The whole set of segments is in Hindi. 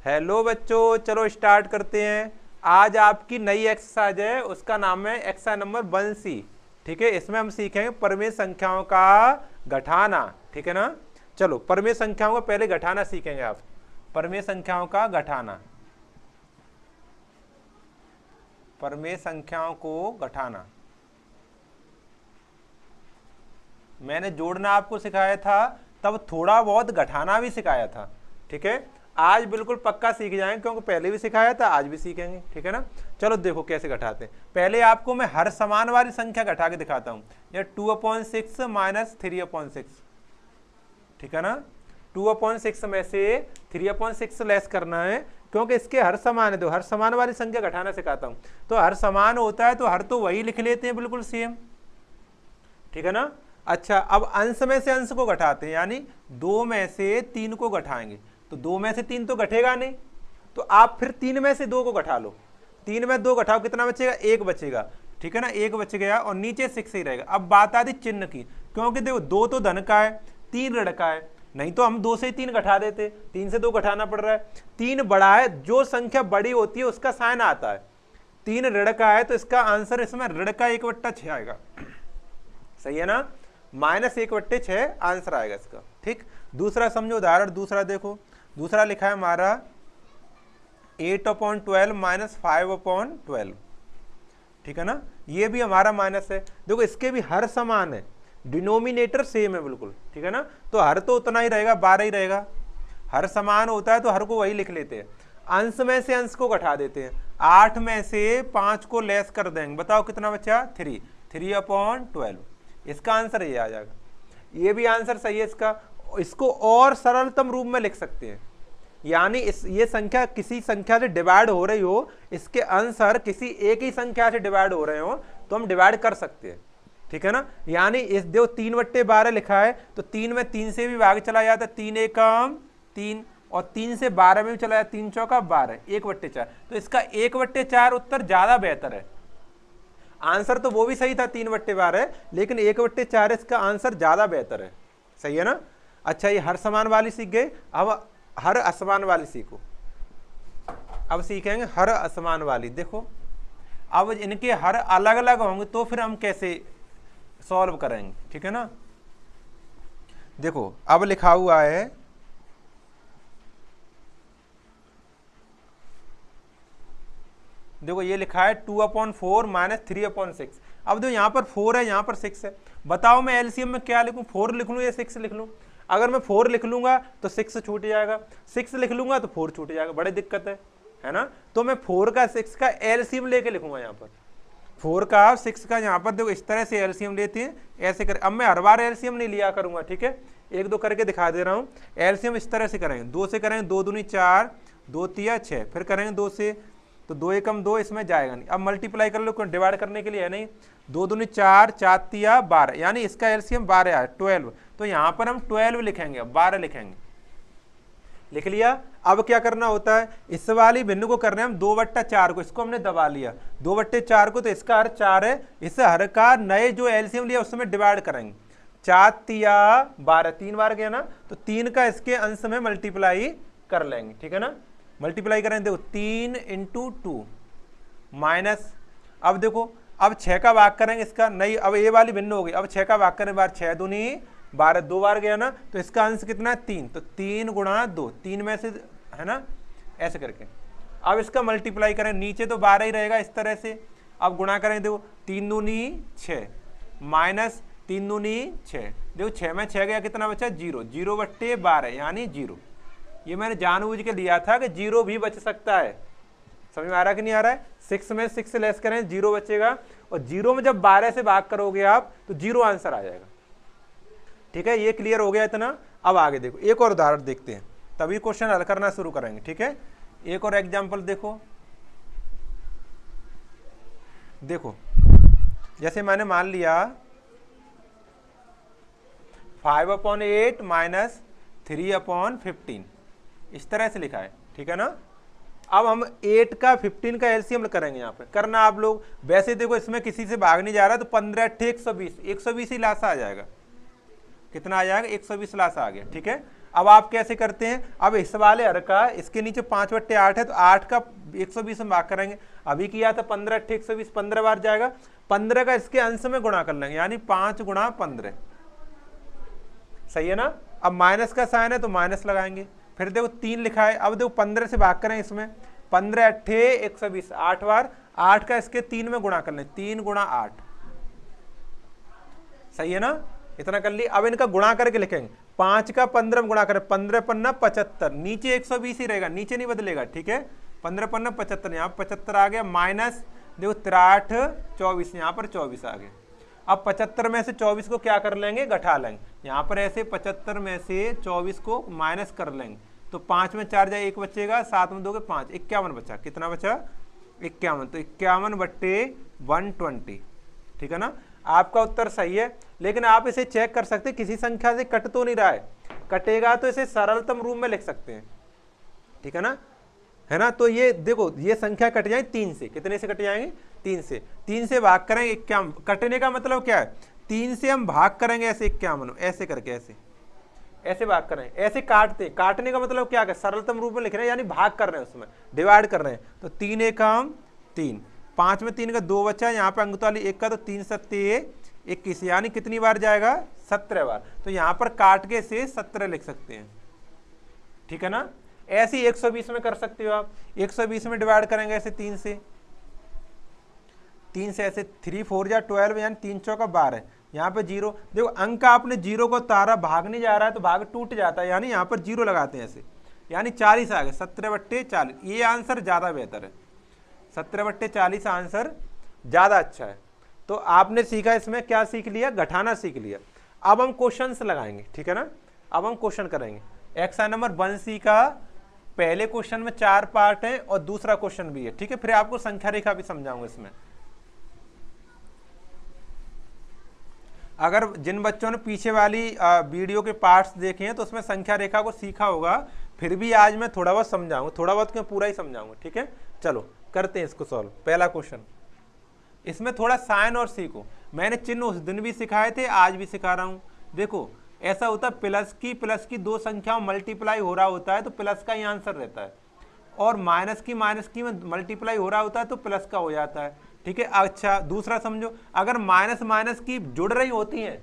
हेलो बच्चों, चलो स्टार्ट करते हैं। आज आपकी नई एक्सरसाइज है, उसका नाम है एक्सरसाइज नंबर 1C। ठीक है, इसमें हम सीखेंगे परमेय संख्याओं का घटाना। ठीक है ना। चलो परमेय संख्याओं का पहले घटाना सीखेंगे आप। परमेय संख्याओं का घटाना, परमेय संख्याओं को घटाना। मैंने जोड़ना आपको सिखाया था, तब थोड़ा बहुत घटाना भी सिखाया था। ठीक है, आज बिल्कुल पक्का सीख जाएंगे, क्योंकि पहले भी सिखाया था, आज भी सीखेंगे। ठीक है ना। चलो देखो कैसे घटाते हैं। पहले आपको मैं हर समान वाली संख्या घटा के दिखाता हूं। ये 2/6 माइनस 3/6। ठीक है ना। 2/6 में से 3/6 लेस करना है, क्योंकि इसके हर समान है। तो हर समान वाली संख्या घटाना सिखाता हूं। तो हर समान होता है तो हर तो वही लिख लेते हैं, बिल्कुल सेम। ठीक है ना। अच्छा, अब अंश में से अंश को घटाते हैं, यानी 2 में से 3 को घटाएंगे। तो 2 में से 3 तो घटेगा नहीं, तो आप फिर 3 में से 2 को घटा लो। 3 में 2 घटाओ, कितना बचेगा? 1 बचेगा। ठीक है ना, 1 बच गया और नीचे 6 ही रहेगा। अब बात आती चिन्ह की, क्योंकि देखो 2 तो धन का है, 3 ऋण का है। नहीं तो हम 2 से 3 घटा देते, 3 से 2 घटाना पड़ रहा है। 3 बड़ा है, जो संख्या बड़ी होती है उसका साइन आता है। 3 ऋण का है, तो इसका आंसर इसमें ऋण का 1/6 आएगा। सही है ना। -1/6 आंसर आएगा इसका। ठीक, दूसरा समझो उदाहरण। दूसरा देखो, दूसरा लिखा है हमारा 8/12 माइनस 5/12। ठीक है ना, ये भी हमारा माइनस है। देखो इसके भी हर समान है, डिनोमिनेटर सेम है बिल्कुल। ठीक है ना, तो हर तो उतना ही रहेगा, 12 ही रहेगा। हर समान होता है तो हर को वही लिख लेते हैं। अंश में से अंश को घटा देते हैं। 8 में से 5 को लेस कर देंगे, बताओ कितना बचा? 3/12। इसका आंसर ये आ जाएगा। ये भी आंसर सही है इसका। इसको और सरलतम रूप में लिख सकते हैं, यानी ये संख्या किसी संख्या से डिवाइड हो रही हो, इसके आंसर किसी एक ही संख्या से डिवाइड हो रहे हो, तो हम डिवाइड कर सकते हैं। ठीक है ना, यानी इस देखो 3/12 लिखा है, तो 3 में 3 से भी भाग चला जाता है, 3 एकम 3, और 3 से 12 में भी चला जाता, 3 चौका 12, 1/4। तो इसका 1/4 उत्तर ज्यादा बेहतर है। आंसर तो वो भी सही था 3/12, लेकिन 1/4 इसका आंसर ज्यादा बेहतर है। सही है ना। अच्छा, ये हर समान वाली सीख गए। अब हर असमान वाली सीखो। अब सीखेंगे हर असमान वाली। देखो अब इनके हर अलग अलग होंगे, तो फिर हम कैसे सॉल्व करेंगे। ठीक है ना। देखो अब लिखा हुआ है, देखो ये लिखा है 2/4 माइनस 3/6। अब देखो यहाँ पर 4 है, यहाँ पर 6 है। बताओ मैं एलसीएम में क्या लिखूं? 4 लिख लूं या 6 लिख लूं? अगर मैं 4 लिख लूंगा तो 6 छूट जाएगा, 6 लिख लूंगा तो 4 छूट जाएगा, बड़ी दिक्कत है ना। तो मैं 4 का 6 का एलसीएम लेके लिखूंगा। यहाँ पर 4 का 6 का, यहाँ पर देखो इस तरह से एलसीएम लेते हैं, ऐसे कर। अब मैं हर बार एलसीएम नहीं लिया करूंगा, ठीक है, 1-2 करके दिखा दे रहा हूँ। एलसीएम इस तरह से करेंगे, 2 से करेंगे, 2 दूनी 4, 2 तिया 6, फिर करेंगे 2 से, तो 2 एकम 2, इसमें जाएगा नहीं। अब मल्टीप्लाई कर लो, डिवाइड करने के लिए है नहीं। 2 दूनी 4, 4 तिया 12, यानी इसका एलसीएम 12 है, 12। तो यहाँ पर हम 12 लिखेंगे, 12 लिखेंगे। लिख लिया। अब क्या करना होता है, इस वाली भिन्न को करना है हम 2/4 को, इसको हमने दबा लिया 2/4 को, तो इसका हर 4 है। इस हर का नए जो एलसीएम लिया उसमें डिवाइड करेंगे। 4 तिया 12, 3 बार गया ना, तो 3 का इसके अंश में मल्टीप्लाई कर लेंगे। ठीक है ना, मल्टीप्लाई करेंगे। देखो 3 × 2 माइनस, अब देखो अब 6 का भाग करेंगे इसका, नहीं अब ये वाली भिन्न हो गई। अब 6 का भाग करें, बार 6 दूनी 12, 2 बार गया ना, तो इसका अंश कितना है? 3। तो 3 × 2, 3 में से, है ना, ऐसे करके। अब इसका मल्टीप्लाई करें, नीचे तो 12 ही रहेगा इस तरह से। अब गुणा करें, देखो 3 दूनी 6 माइनस 3 दूनी 6, देखो 6 में 6 गया, कितना बचा? 0, 0/12 यानी 0। ये मैंने जानबूझ के लिया था कि 0 भी बच सकता है। समझ में आ रहा कि नहीं आ रहा है? 6 में 6 लेस करें, 0 बचेगा, और 0 में जब 12 से भाग करोगे आप, तो 0 आंसर आ जाएगा। ठीक है, ये क्लियर हो गया इतना। अब आगे देखो, एक और उदाहरण देखते हैं, तभी क्वेश्चन हल करना शुरू करेंगे। ठीक है, एक और एग्जांपल देखो। देखो जैसे मैंने मान लिया 5/8 माइनस 3/15, इस तरह से लिखा है। ठीक है ना। अब हम 8 का 15 का एलसीएम करेंगे। यहाँ पे करना आप लोग, वैसे देखो इसमें किसी से भाग नहीं जा रहा, तो 15 × 8 120, 120 ही लासा आ जाएगा। कितना आ जाएगा? 120 लासा आ गया। ठीक है, अब आप कैसे करते हैं, अब इस वाले हर का इसके नीचे 5/8 है तो 8 का 120 में भाग करेंगे। अभी किया था 15 × 120, 15 बार जाएगा, 15 का इसके अंश में गुणा कर लेंगे, यानी 5 × 15। सही है ना। अब माइनस का साइन है तो माइनस लगाएंगे, फिर देखो 3 लिखा है, अब देखो 15 से भाग करें इसमें, 15 × 8 120, 8 बार, 8 का इसके 3 में गुणा कर लें, 3 × 8। सही है ना, इतना कर ली। अब इनका गुणा करके लिखेंगे, 5 का 15 में गुणा करें, 15 पन्ना 75, नीचे 120 ही रहेगा, नीचे नहीं बदलेगा, ठीक है। 15 पन्ना 75, यहाँ 75 आ गया, माइनस देखो 63 24, यहाँ पर 24 आ गया। अब 75 में से 24 को क्या कर लेंगे, घटा लेंगे, यहाँ पर ऐसे 75 में से 24 को माइनस कर लेंगे, तो 5 में 4 जाए 1 बचेगा, 7 में 2 के 5, 51 बचा। कितना बचा, 51, तो 51/120, ठीक है ना। आपका उत्तर सही है, लेकिन आप इसे चेक कर सकते हैं किसी संख्या से कट तो नहीं रहा है, कटेगा तो इसे सरलतम रूप में लिख सकते हैं, ठीक है ना, है ना। तो ये देखो ये संख्या कट जाए 3 से, कितने से कट जाएंगे, 3 से, 3 से भाग करेंगे 51, कटने का मतलब क्या है, 3 से हम भाग करेंगे ऐसे 51, ऐसे करके ऐसे ऐसे भाग कर रहे हैं, ऐसे काटते, काटने का मतलब क्या है, सरलतम रूप में लिख रहे हैं, यानी भाग कर रहे हैं, उसमें डिवाइड कर रहे हैं। तो 3 एकम 3, 5 में 3 का 2 बचा, यहाँ पे अंगुताली 1 का, तो 3 7 21, यानी कितनी बार जाएगा, 17 बार। तो यहाँ पर काट के से 17 लिख सकते हैं, ठीक है ना। ऐसे ही 120 में कर सकते हो आप, 120 में डिवाइड करेंगे ऐसे 3 से, 3 से ऐसे 3 4 जा 12, यानी 3 चौका 12, यहाँ पे 0, देखो अंक आपने 0 को तारा, भाग नहीं जा रहा है तो भाग टूट जाता है, यानी यहाँ पर 0 लगाते हैं ऐसे, यानी 40 आ गए, 17/40। ये आंसर ज़्यादा बेहतर है, 17/40 आंसर ज़्यादा अच्छा है। तो आपने सीखा, इसमें क्या सीख लिया, घटाना सीख लिया। अब हम क्वेश्चंस लगाएंगे, ठीक है ना। अब हम क्वेश्चन करेंगे। एक्सरसाइज नंबर 1C का पहले क्वेश्चन में 4 पार्ट है और दूसरा क्वेश्चन भी है, ठीक है। फिर आपको संख्या रेखा भी समझाऊंगा इसमें। अगर जिन बच्चों ने पीछे वाली वीडियो के पार्ट्स देखे हैं तो उसमें संख्या रेखा को सीखा होगा, फिर भी आज मैं थोड़ा बहुत समझाऊंगा, थोड़ा बहुत क्यों, पूरा ही समझाऊंगा, ठीक है। चलो करते हैं इसको सॉल्व। पहला क्वेश्चन, इसमें थोड़ा साइन और सीखो, मैंने चिन्ह उस दिन भी सिखाए थे, आज भी सिखा रहा हूं। देखो ऐसा होता है, प्लस की दो संख्याओं मल्टीप्लाई हो रहा होता है तो प्लस का ही आंसर रहता है, और माइनस की में मल्टीप्लाई हो रहा होता है तो प्लस का हो जाता है, ठीक है। अच्छा दूसरा समझो, अगर माइनस की जुड़ रही होती हैं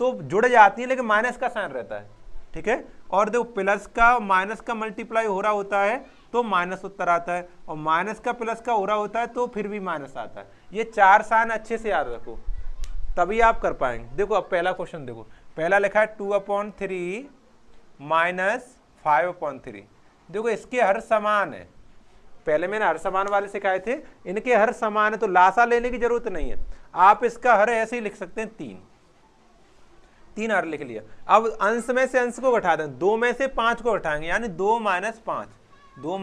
तो जुड़ जाती है, लेकिन माइनस का साइन रहता है, ठीक है। और देखो प्लस का माइनस का मल्टीप्लाई हो रहा होता है तो माइनस उत्तर आता है, और माइनस का प्लस का हो रहा होता है तो फिर भी माइनस आता है। ये 4 साइन अच्छे से याद रखो, तभी आप कर पाएंगे। देखो अब पहला क्वेश्चन देखो, पहला लिखा है 2/3 माइनस 5/3। देखो इसके हर समान है, पहले मैंने हर समान वाले सिखाए थे, इनके हर समान है तो लासा लेने की जरूरत नहीं है, आप इसका हर ऐसे ही लिख सकते हैं, 3 हर लिख लिया। अब अंश में से अंश को घटा दें, 2 में से 5 को घटाएंगे, यानी 2 - 5, 2 -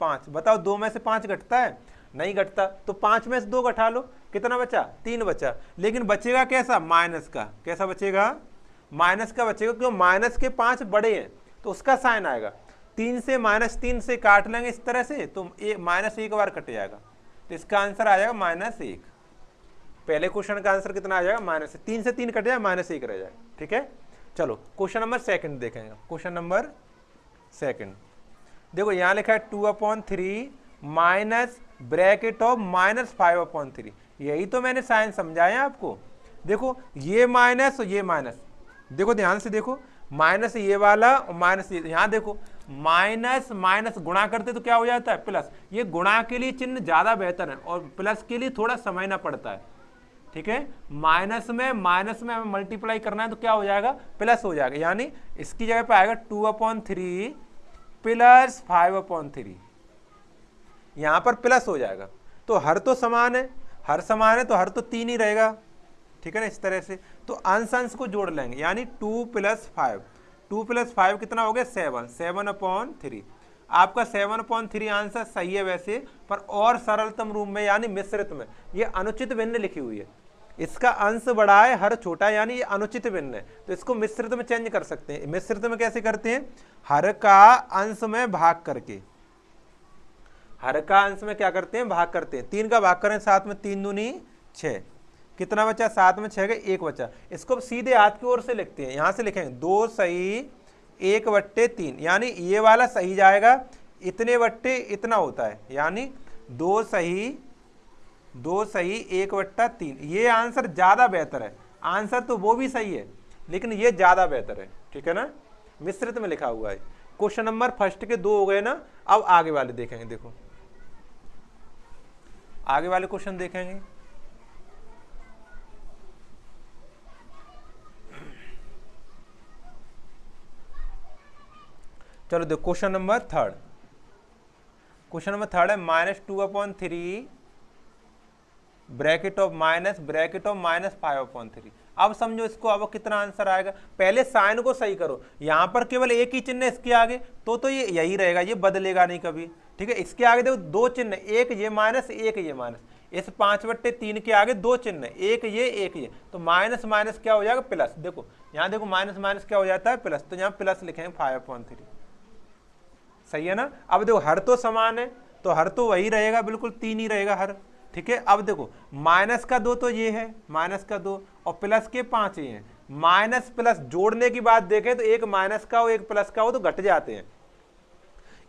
5। बताओ 2 में से 5 घटता है, नहीं घटता, तो 5 में से 2 घटा लो, कितना बचा, 3 बचा। लेकिन बचेगा कैसा, माइनस का, कैसा बचेगा, माइनस का बचेगा, क्योंकि माइनस के 5 बड़े हैं तो उसका साइन आएगा। 3 से -3 से काट लेंगे इस तरह से तो -1 बार कट जाएगा, तो इसका आंसर आ जाएगा -1। पहले क्वेश्चन का आंसर कितना आ जाएगा, -1। 3 से 3 कट जाए, -1 रह जाए, ठीक है। चलो क्वेश्चन नंबर 2 देखेंगे। क्वेश्चन नंबर 2 देखो, यहाँ लिखा है 2/3 माइनस ब्रैकेट ऑफ -5/3। यही तो मैंने साइन समझाया आपको। देखो ये माइनस और ये माइनस, देखो ध्यान से देखो, माइनस ये वाला और माइनस ये, यहाँ देखो माइनस माइनस गुणा करते तो क्या हो जाता है, प्लस। ये गुणा के लिए चिन्ह ज्यादा बेहतर है और प्लस के लिए थोड़ा समझना पड़ता है, ठीक है। माइनस में हमें मल्टीप्लाई करना है तो क्या हो जाएगा, प्लस हो जाएगा, यानी इसकी जगह पे आएगा 2/3 प्लस 5/3, यहां पर प्लस हो जाएगा। तो हर तो समान है, हर समान है तो हर तो 3 ही रहेगा, ठीक है ना, इस तरह से। तो अंश अंश को जोड़ लेंगे, यानी 2 + 5, 2 + 5 कितना हो गया, 7, 7/3। आपका 7/3 आंसर सही है वैसे, पर और सरलतम रूप में यानी मिश्रित में, ये अनुचित भिन्न लिखी हुई है, इसका अंश बड़ा है, हर छोटा, यानी ये अनुचित भिन्न है, तो इसको मिश्रित में चेंज कर सकते हैं। मिश्रित में कैसे करते हैं, हर का अंश में भाग करके, हर का अंश में क्या करते हैं, भाग करते हैं। 3 का भाग करें 7 में, 3 दूनी 6, कितना बचा, 7 में 6 का 1 बचा। इसको सीधे हाथ की ओर से लिखते हैं, यहां से लिखेंगे 2 सही 1/3, यानी ये वाला सही जाएगा, इतने बट्टे इतना होता है, यानी 2 सही 1/3। ये आंसर ज़्यादा बेहतर है, आंसर तो वो भी सही है लेकिन ये ज़्यादा बेहतर है, ठीक है ना, मिश्रित में लिखा हुआ है। क्वेश्चन नंबर फर्स्ट के 2 हो गए ना, अब आगे वाले देखेंगे। देखो आगे वाले क्वेश्चन देखेंगे। चलो देखो क्वेश्चन नंबर थर्ड है -2/3 ब्रैकेट ऑफ -5/3। अब समझो इसको, अब कितना आंसर आएगा। पहले साइन को सही करो, यहां पर केवल एक ही चिन्ह इसके आगे, तो ये यही रहेगा, ये बदलेगा नहीं कभी, ठीक है। इसके आगे देखो 2 चिन्ह, एक ये माइनस एक ये माइनस, इस 5/3 के आगे 2 चिन्ह, एक ये, तो माइनस माइनस क्या हो जाएगा प्लस। देखो यहाँ देखो माइनस माइनस क्या हो जाता है प्लस, तो यहाँ प्लस लिखेंगे 5/3, सही है ना। अब देखो हर तो समान है, तो हर तो वही रहेगा, बिल्कुल 3 ही रहेगा हर, ठीक है। अब देखो माइनस का 2 तो ये है, माइनस का 2 और प्लस के 5 ही हैं। माइनस प्लस जोड़ने की बात देखें तो एक माइनस का हो एक प्लस का हो तो घट जाते हैं,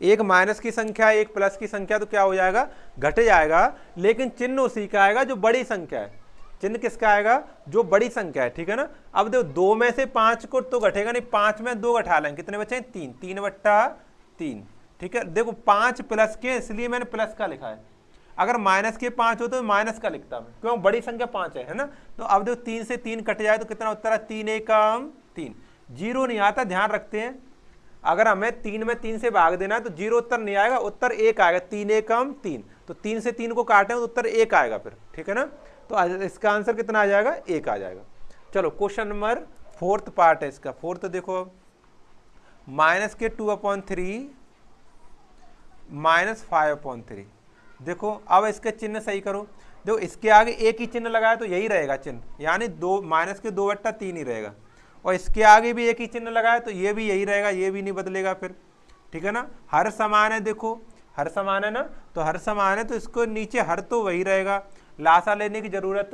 एक माइनस की संख्या एक प्लस की संख्या तो क्या हो जाएगा, घट जाएगा, लेकिन चिन्ह उसी का आएगा जो बड़ी संख्या है। चिन्ह किसका आएगा, जो बड़ी संख्या है, ठीक है ना। अब देखो 2 में से 5 को तो घटेगा नहीं, 5 में 2 घटा लेंगे, कितने बचे 3, 3/3, ठीक है। देखो 5 प्लस के, इसलिए मैंने प्लस का लिखा है, अगर माइनस के 5 हो तो माइनस का लिखता मैं, क्यों, बड़ी संख्या 5 है ना। तो अब देखो 3 से 3 कट जाए तो कितना उत्तर है, 3 एकम 3, 0 नहीं आता, ध्यान रखते हैं। अगर हमें 3 में 3 से भाग देना है तो 0 उत्तर नहीं आएगा, उत्तर 1 आएगा, 3 एकम 3, तो 3 से 3 को काटें तो उत्तर 1 आएगा फिर, ठीक है ना। तो इसका आंसर कितना आ जाएगा, 1 आ जाएगा। चलो क्वेश्चन नंबर फोर्थ पार्ट है इसका, फोर्थ देखो -2/3 -5/3। देखो अब इसके चिन्ह सही करो, देखो इसके आगे एक ही चिन्ह लगाया तो यही रहेगा चिन्ह, यानी 2 माइनस के 2/3 ही रहेगा, और इसके आगे भी एक ही चिन्ह लगाया तो ये भी यही रहेगा, ये भी नहीं बदलेगा फिर, ठीक है ना। हर समान है, देखो हर समान है ना, तो हर समान है तो इसको नीचे हर तो वही रहेगा, लासा लेने की जरूरत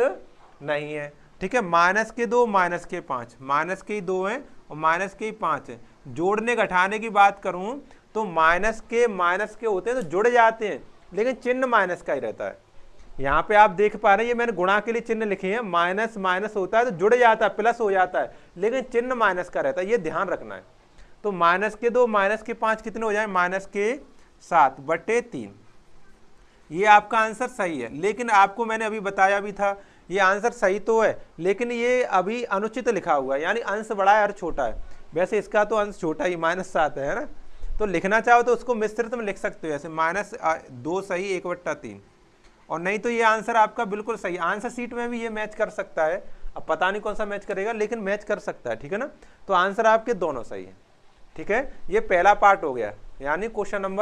नहीं है, ठीक है। माइनस के 2 माइनस के 5, माइनस के ही 2 हैं और माइनस के ही 5 है। जोड़ने घटाने की बात करूं तो माइनस के होते हैं तो जुड़ जाते हैं, लेकिन चिन्ह माइनस का ही रहता है। यहाँ पे आप देख पा रहे हैं, ये मैंने गुणा के लिए चिन्ह लिखे हैं, माइनस माइनस होता है तो जुड़ जाता है, प्लस हो जाता है, लेकिन चिन्ह माइनस का रहता है, ये ध्यान रखना है। तो माइनस के 2 माइनस के 5 कितने हो जाए, -7/3। ये आपका आंसर सही है, लेकिन आपको मैंने अभी बताया भी था, ये आंसर सही तो है लेकिन ये अभी अनुचित लिखा हुआ है, यानी अंश बड़ा है और छोटा है। वैसे इसका तो अंश छोटा ही -7 है ना, तो लिखना चाहो तो उसको मिश्रित में लिख सकते हो, ऐसे -2 सही 1/3, और नहीं तो ये आंसर आपका बिल्कुल सही। आंसर सीट में भी ये मैच कर सकता है, अब पता नहीं कौन सा मैच करेगा, लेकिन मैच कर सकता है, ठीक है ना। तो आंसर आपके दोनों सही है, ठीक है। ये पहला पार्ट हो गया, यानी क्वेश्चन नंबर